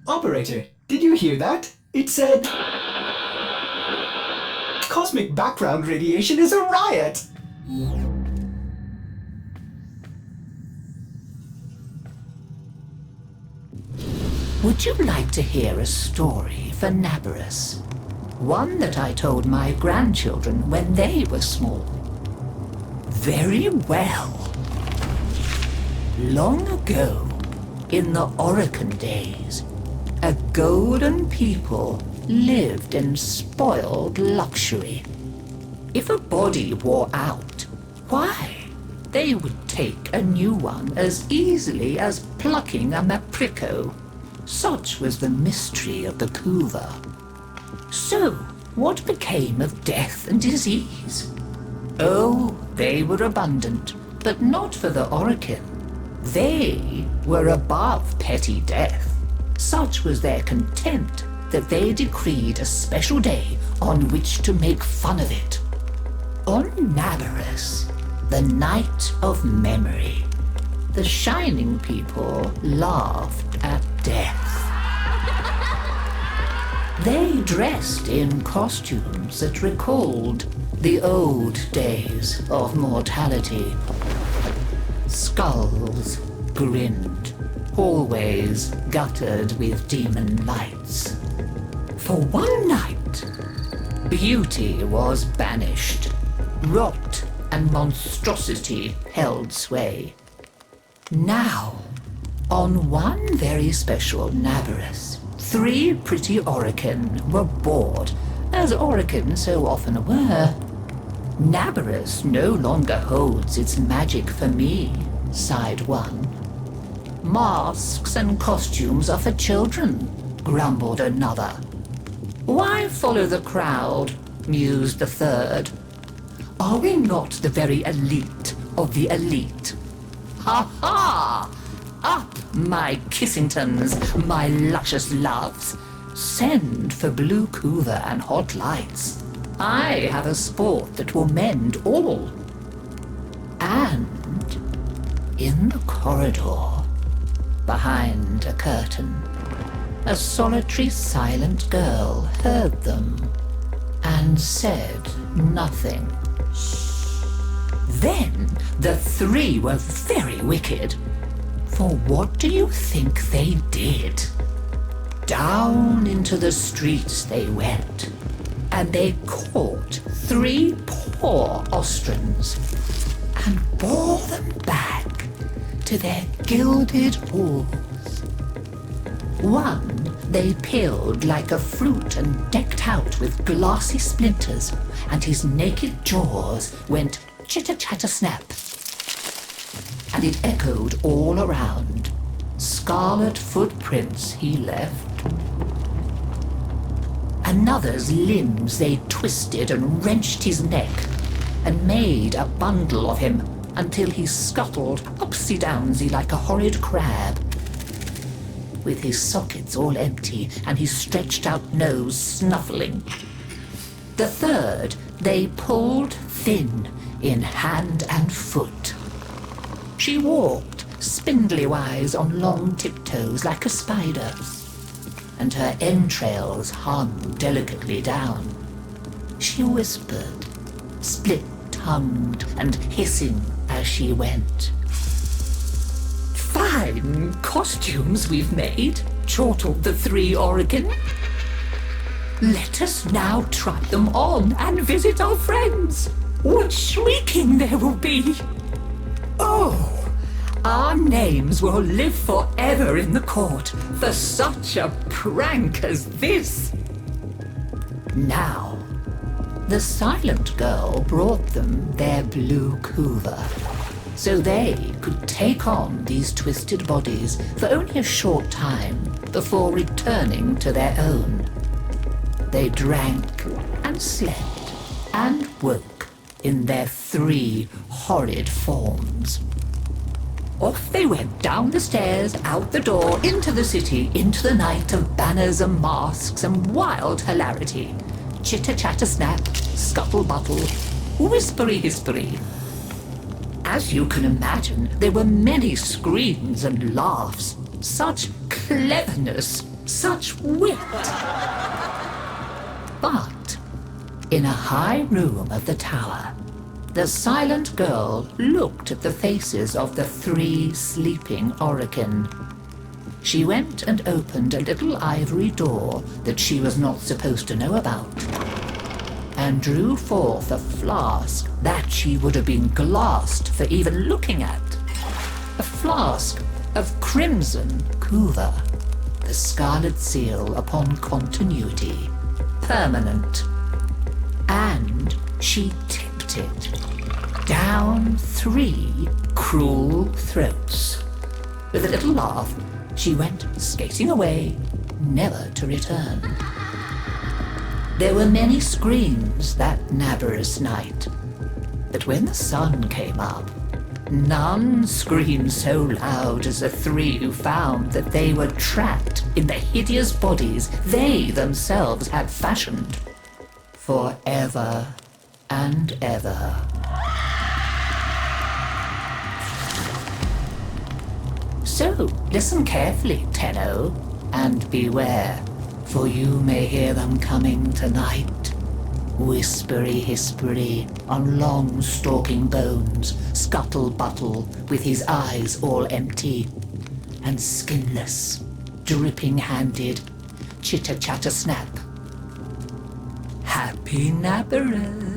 Operator, did you hear that? It said... Cosmic background radiation is a riot! Would you like to hear a story for Naberus? One that I told my grandchildren when they were small. Very well. Long ago, in the Oracle days, a golden people lived in spoiled luxury. If a body wore out, why, they would take a new one as easily as plucking a maprico. Such was the mystery of the Kuva. So, what became of death and disease? Oh, they were abundant, but not for the Oracle. They were above petty death. Such was their contempt that they decreed a special day on which to make fun of it. On Naberus, the night of memory, the shining people laughed at death. They dressed in costumes that recalled the old days of mortality. Skulls grinned, hallways guttered with demon lights. For one night, beauty was banished. Rot and monstrosity held sway. Now, on one very special Naberus, 3 pretty Oricans were bored, as Oricans so often were. Naberus no longer holds its magic for me, sighed one. Masks and costumes are for children, grumbled another. Why follow the crowd, mused the third. Are we not the very elite of the elite? Ha ha! Up, my Kissingtons, my luscious loves. Send for blue Kuva and hot lights. I have a sport that will mend all. And in the corridor, behind a curtain, a solitary silent girl heard them and said nothing. Then the 3 were very wicked. For what do you think they did? Down into the streets they went, and they caught 3 poor ostrins and bore them back to their gilded halls. One they peeled like a fruit and decked out with glassy splinters, and his naked jaws went chitter-chatter-snap. And it echoed all around. Scarlet footprints he left. Another's limbs they twisted and wrenched his neck, and made a bundle of him until he scuttled upsy-downsy like a horrid crab, with his sockets all empty and his stretched-out nose snuffling. The third they pulled thin in hand and foot. She walked spindly-wise on long tiptoes like a spider, and her entrails hung delicately down. She whispered, split-tongued and hissing as she went. Fine costumes we've made, chortled the 3 Oregon. Let us now try them on and visit our friends. What shrieking there will be! Oh, our names will live forever in the court for such a prank as this. Now, the silent girl brought them their blue Kuva, so they could take on these twisted bodies for only a short time before returning to their own. They drank and slept and woke in their 3 horrid forms. Off they went down the stairs, out the door, into the city, into the night of banners and masks and wild hilarity. Chitter-chatter-snap, scuttle-buttle, whispery-hispery. As you can imagine, there were many screams and laughs. Such cleverness such wit. But in a high room of the tower, the silent girl looked at the faces of the 3 sleeping Orokin. She went and opened a little ivory door that she was not supposed to know about, and drew forth a flask that she would have been glassed for even looking at. A flask of crimson kuva, the scarlet seal upon continuity, permanent. And she tipped it down 3 cruel throats. With a little laugh, she went skating away, never to return. There were many screams that Naberus night, but when the sun came up, none screamed so loud as the 3 who found that they were trapped in the hideous bodies they themselves had fashioned forever and ever. So listen carefully, Tenno, and beware, for you may hear them coming tonight. Whispery-hispery on long stalking bones, scuttle-buttle with his eyes all empty, and skinless, dripping-handed, chitter-chatter-snap. Happy Naberus!